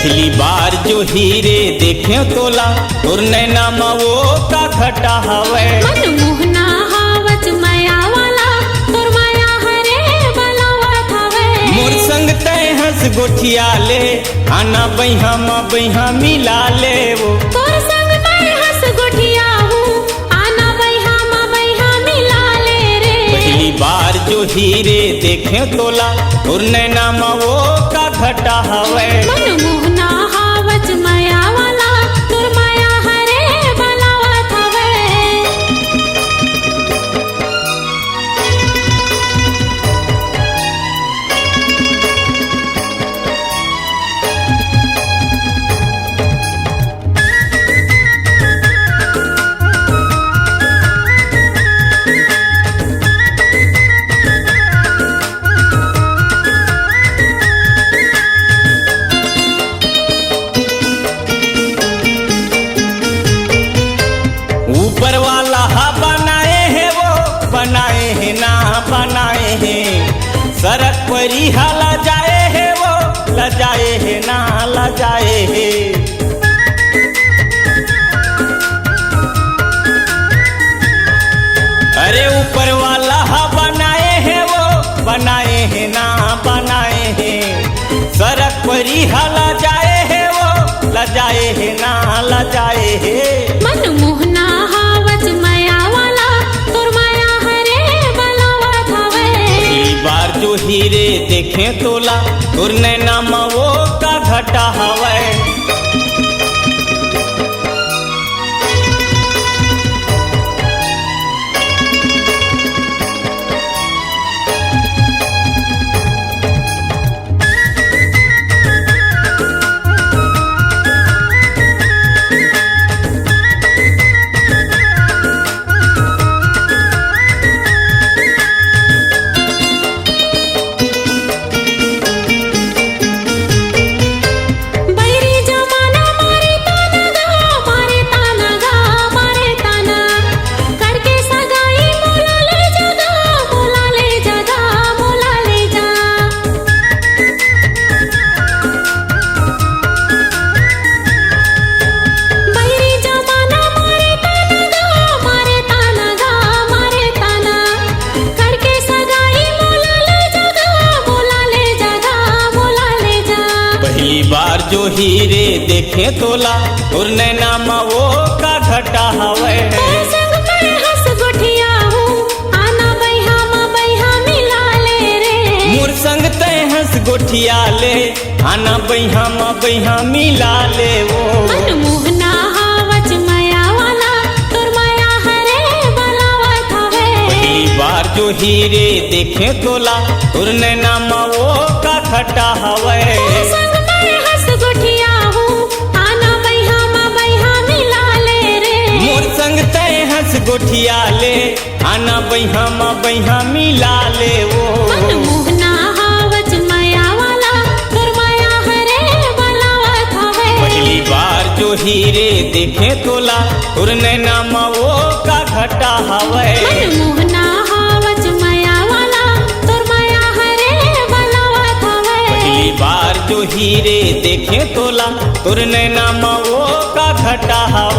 पहली बार जो हीरे देखे तोला और नैना वो का घटा हवे मनमोहना हावच माया वाला तोर माया हरे बलावत हवे मोर संग तय हंस गोठिया ले आना बैहा मिला ले वो तोर संग मैं हंस गोठिया हूँ आना बैहा मिला ले रे। पहली बार जो हीरे देखे तोला और नैना वो का घटा हवे मनमोहना हावच माया वाला तोर माया हरे बलावत हवे। ऊपर वाला हा बनाए हैं वो बनाए हैं ना बनाए हैं सड़क पर ही ला जाए है वो ला जाए है ना ला जाए है अरे ऊपर वाला हा बनाए हैं वो बनाए हैं ना बनाए हैं सड़क पर ही ला जाए है वो ला जाए है ना ला जाए है मनमोहना हावच माया वाला तोर माया हरे बलावत हवे। पहली बार जो हीरे देखे तोला और नैना वो का घटा हवे बैरी जमाना मारे ताना करके सगाई मोला ले जा बैरी जमाना मारे ताना करके सगाई मोला ले जा। पहली बार जो हीरे देखे तोला और नैना वो का घटा हवे तोर संग मैं हंस गोठिया हूँ आना बैहा मिला ले रे। मोर संग तय हंस गोठिया ले आना बैहा मिला ले वो मनमोहना हावच माया वाला तोर माया हरे बलावत हवे। पहली बार जो हीरे देखे तोला और नैना वो का घटा हवे तोर संग मैं हंस गोठिया हूँ आना बैहा मिला ले रे। मोर संग तय हंस गोठिया ले आना बैहा मिला ले वो मनमोहना हावच माया वाला तोर माया हरे बलावत हवे। पहली बार जो हीरे देखे तोला और नैना वो का घटा हवे मनमोहना हावच माया वाला तोर माया हरे बलावत हवे। पहली बार जो हीरे देखे तोला और नैना वो का घटा हवे।